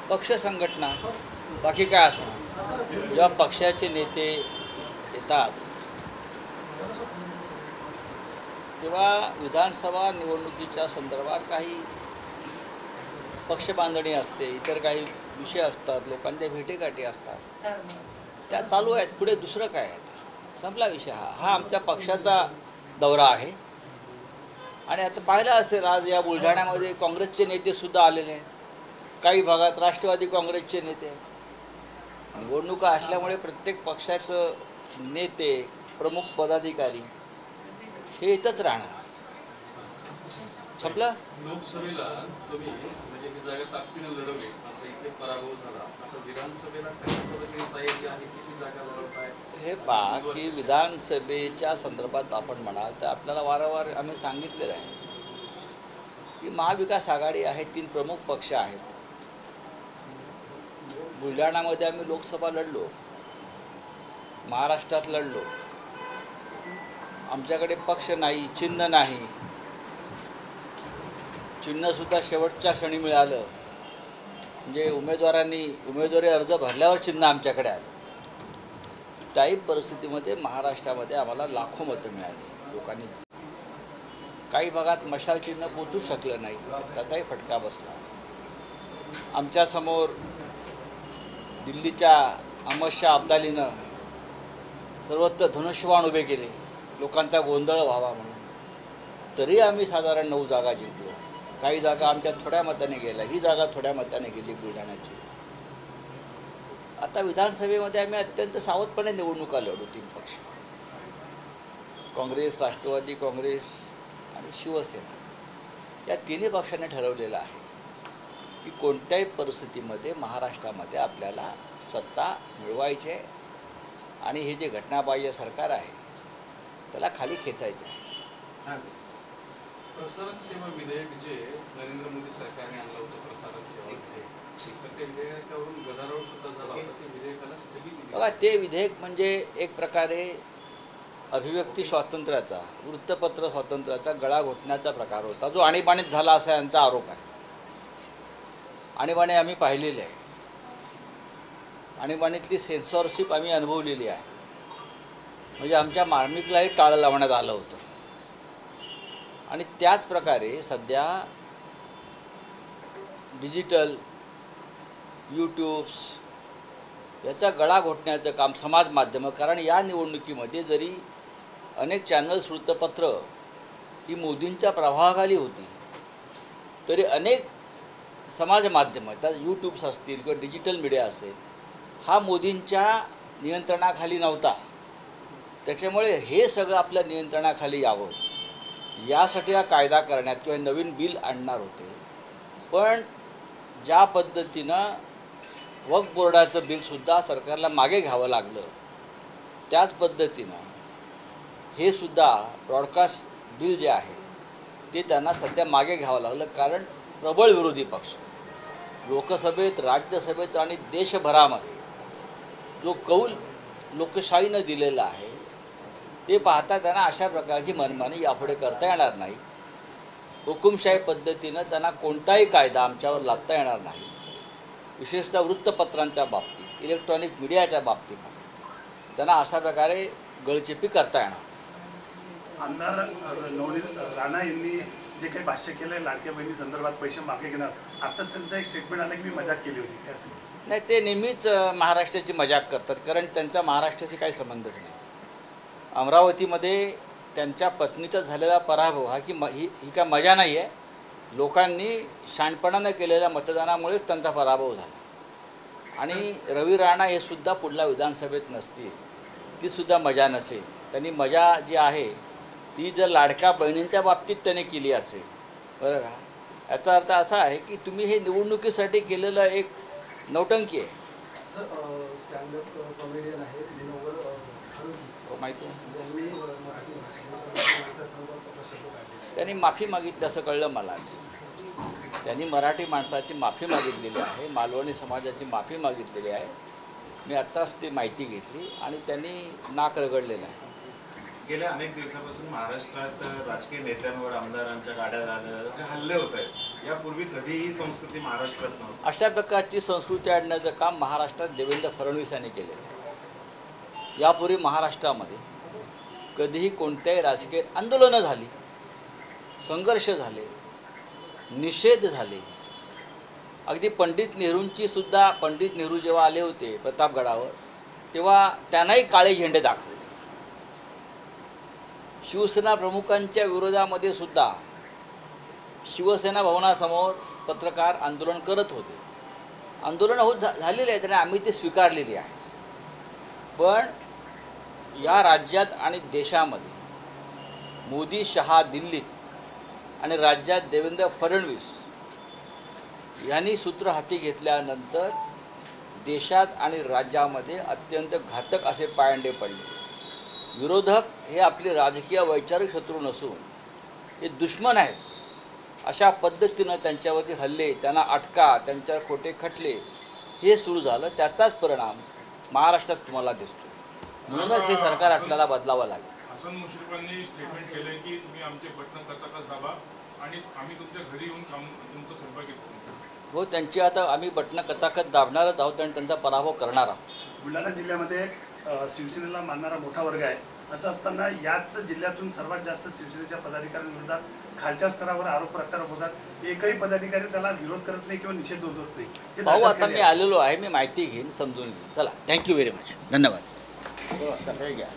पक्ष संघटना बाकी काय असणार. जेव्हा पक्षाचे नेते येतात तेव्हा विधानसभा निवडणुकीच्या संदर्भात काही पक्ष बांधणी असते, इतर काही विषय असतात, लोकांच्या भेटीगाठी असतात, त्या चालू आहेत. पुढे दुसरं काय आहे? संपला विषय. हा आमच्या पक्षाचा दौरा आहे. आणि आता पाहिलं असेल आज या बुलढाण्यामध्ये काँग्रेसचे नेतेसुद्धा आलेले आहेत, काही भागात राष्ट्रवादी काँग्रेसचे नेते. निवडणुका असल्यामुळे प्रत्येक पक्षाचं नेते, प्रमुख पदाधिकारी हे इथंच राहणार. संपलं. लोकसभेला तुम्ही म्हणजे ही जागा ताकदीने लढवली, असं इथे पराभव झाला. आता विधानसभेला कशा पद्धतीने तयारी आहे, किती जागा लढवताय? हे पहा की विधानसभेच्या संदर्भात आपण म्हणाल तर आपल्याला वारंवार आम्ही सांगितलेलं आहे की महाविकास आघाडी आहे, 3 प्रमुख पक्ष आहेत. बुलढाण्यामध्ये आम्ही लोकसभा लढलो, महाराष्ट्रात लढलो. आमच्याकडे पक्ष नाही, चिन्ह नाही. चिन्हसुद्धा शेवटच्या क्षणी मिळालं. म्हणजे उमेदवारी अर्ज भरल्यावर चिन्ह आमच्याकडे आलं. त्याही परिस्थितीमध्ये महाराष्ट्रामध्ये आम्हाला लाखो मतं मिळाली लोकांनी. काही भागात मशाल चिन्ह पोचू शकलं नाही, त्याचाही फटका बसला. आमच्यासमोर दिल्लीच्या अहमद शाह अब्दालीनं सर्वत्र धनुष्यबाण उभे केले, लोकांचा गोंधळ व्हावा म्हणून. तरी आम्ही साधारण 9 जागा जिंकलो. काही जागा आमच्या थोड्या मताने गेल्या, ही जागा थोड्या मताने गेली बुलढाण्याची. आता विधानसभेमध्ये आम्ही अत्यंत सावधपणे निवडणुका लढू. 3 पक्ष, काँग्रेस, राष्ट्रवादी काँग्रेस आणि शिवसेना, या 3ही पक्षांनी ठरवलेलं आहे की कोणत्याही परिस्थितीमध्ये महाराष्ट्रामध्ये आपल्याला सत्ता मिळवायची आहे आणि हे जे घटनाबाह्य सरकार आहे त्याला खाली खेचायचं आहे. प्रसारण सेवा विधेयक जे नरेंद्र मोदी सरकारने आणलं होतं, प्रसारण सेवा, ते विधेयकावरून गदारोळ सुद्धा झाला होता. ते विधेयकाला स्थगिती दिली. बघा, ते विधेयक म्हणजे एक प्रकारे अभिव्यक्ती स्वातंत्र्याचा, वृत्तपत्र स्वातंत्र्याचा गळा घोटण्याचा प्रकार होता, जो आणीबाणीत झाला असा यांचा आरोप आहे. आणीबाणी आम्ही पाहिलेली आहे. आणीबाणीतली सेन्सॉरशिप आम्ही अनुभवलेली आहे. म्हणजे आमच्या मार्मिकलाही टाळं लावण्यात आलं होतं. आणि त्याच प्रकारे सध्या डिजिटल यूट्यूब्स याचा गळा घोटण्याचं काम समाज माध्यमं, कारण या निवडणुकीमध्ये जरी अनेक चॅनल्स, वृत्तपत्र ही मोदींच्या प्रभावाखाली होती, तरी अनेक समाज माध्यमं, त्यात यूट्यूब्स असतील किंवा डिजिटल मीडिया असेल, हा मोदींच्या नियंत्रणाखाली नव्हता. त्याच्यामुळे हे सगळं आपल्या नियंत्रणाखाली यावं यासाठी हा कायदा करण्यात किंवा नवीन बिल आणणार होते. पण ज्या पद्धतीनं वक्फ बोर्डाचं बिलसुद्धा सरकारला मागे घ्यावं लागलं, त्याच पद्धतीनं हे सुद्धा ब्रॉडकास्ट बिल जे आहे ते त्यांना सध्या मागे घ्यावं लागलं. कारण प्रबळ विरोधी पक्ष लोकसभेत, राज्यसभेत आणि देशभरामध्ये जो कौल लोकशाहीनं दिलेला आहे ते पाहता त्यांना अशा प्रकारची मनमानी यापुढे करता येणार नाही. हुकुमशाही पद्धतीनं त्यांना कोणताही कायदा आमच्यावर लादता येणार नाही. विशेषतः वृत्तपत्रांच्या बाबतीत, इलेक्ट्रॉनिक मीडियाच्या बाबतीत त्यांना अशा प्रकारे गळचेपी करता येणार. आमदार नवनीत राणा यांनी जे काही भाष्य केलं लाडक्या बहिणी संदर्भात पैसे मागे घेणार, आताच त्यांचा एक स्टेटमेंट आला की मी मजाक केली होती, काय असेल? नाही, ते नेहमीच महाराष्ट्राची मजाक करतात, कारण त्यांचा महाराष्ट्राशी काही संबंधच नाही. अमरावतीमध्ये त्यांच्या पत्नीचा झालेला पराभव हा ही काय मजा नाही आहे. लोकांनी शहाणपणानं केलेल्या मतदानामुळेच त्यांचा पराभव झाला. आणि रवी राणा हे सुद्धा पुढल्या विधानसभेत नसतील, तीसुद्धा मजा नसेल. त्यांनी मजा जी आहे ती जर लाडक्या बहिणींच्या बाबतीत त्याने केली असेल, बरं का, याचा अर्थ असा आहे की तुम्ही हे निवडणुकीसाठी केलेलं एक नौटंकी आहे. स्टँडअप कॉमेडियन आहे, माहिती आहे, त्यांनी माफी मागितली असं कळलं मला. त्यांनी मराठी माणसाची माफी मागितलेली आहे, मालवणी समाजाची माफी मागितलेली आहे. मी आत्ताच ती माहिती घेतली आणि त्यांनी नाक रगडलेलं आहे. गेल्या अनेक दिवसापासून महाराष्ट्रात राजकीय नेत्यांवर, आमदारांच्या गाड्या हल्ले होत आहेत. यापूर्वी कधीही संस्कृती महाराष्ट्रात नव्हती. अशा प्रकारची संस्कृती आणण्याचं काम महाराष्ट्रात देवेंद्र फडणवीस यांनी केलेलं आहे. यापूर्वी महाराष्ट्रामध्ये कधीही कोणत्याही राजकीय आंदोलनं झाली, संघर्ष झाले, निषेध झाले. अगदी पंडित नेहरू जेव्हा आले होते प्रतापगडावर, तेव्हा त्यांनाही काळे झेंडे दाखवले. शिवसेना प्रमुखांच्या विरोधामध्ये सुद्धा शिवसेना भवनासमोर पत्रकार आंदोलन करत होते. आंदोलन झालेले आहेत आणि आम्ही ते स्वीकारलेली आहे. पण या राज्यात आणि देशामध्ये मोदी शहा दिल्लीत आणि राज्यात देवेंद्र फडणवीस यांनी सूत्र हाती घेतल्यानंतर देशात आणि राज्यामध्ये अत्यंत घातक असे पायंडे पडले. विरोधक हे आपले राजकीय वैचारिक शत्रू नसून हे दुश्मन आहेत. अशा पद्धतीनं त्यांच्यावरती हल्ले, त्यांना अटका, त्यांच्यावर खोटे खटले हे सुरू झालं. त्याचाच परिणाम महाराष्ट्रात तुम्हाला दिसतो. म्हणूनच हे सरकार आपल्याला बदलावं लागेल. हसन मुश्रीफांनी स्टेटमेंट केलंय की तुम्ही आमचे बटणं कचाकच दाबा आणि आम्ही तुमच्या घरी येऊन तुमचं स्वयंपाक घेतो. हो, त्यांची आता आम्ही बटणं कचाकच दाबणारच आहोत आणि त्यांचा पराभव करणार आहोत. बुलढाणा जिल्ह्यामध्ये शिवसेनेला मानणारा मोठा वर्ग आहे. असं असताना याच जिल्ह्यातून सर्वात जास्त शिवसेनेच्या पदाधिकाऱ्यांविरोधात खालच्या स्तरावर आरोप प्रत्यारोप होतात. एकही पदाधिकारी त्याला विरोध करत नाही किंवा निषेध नोंदवत नाही. हे भाऊ, आता दहशतखाली मी आहे. आलेलो आहे, मी माहिती घेईन, समजून घेईन. चला, थँक्यू व्हेरी मच, धन्यवाद. हे घ्या.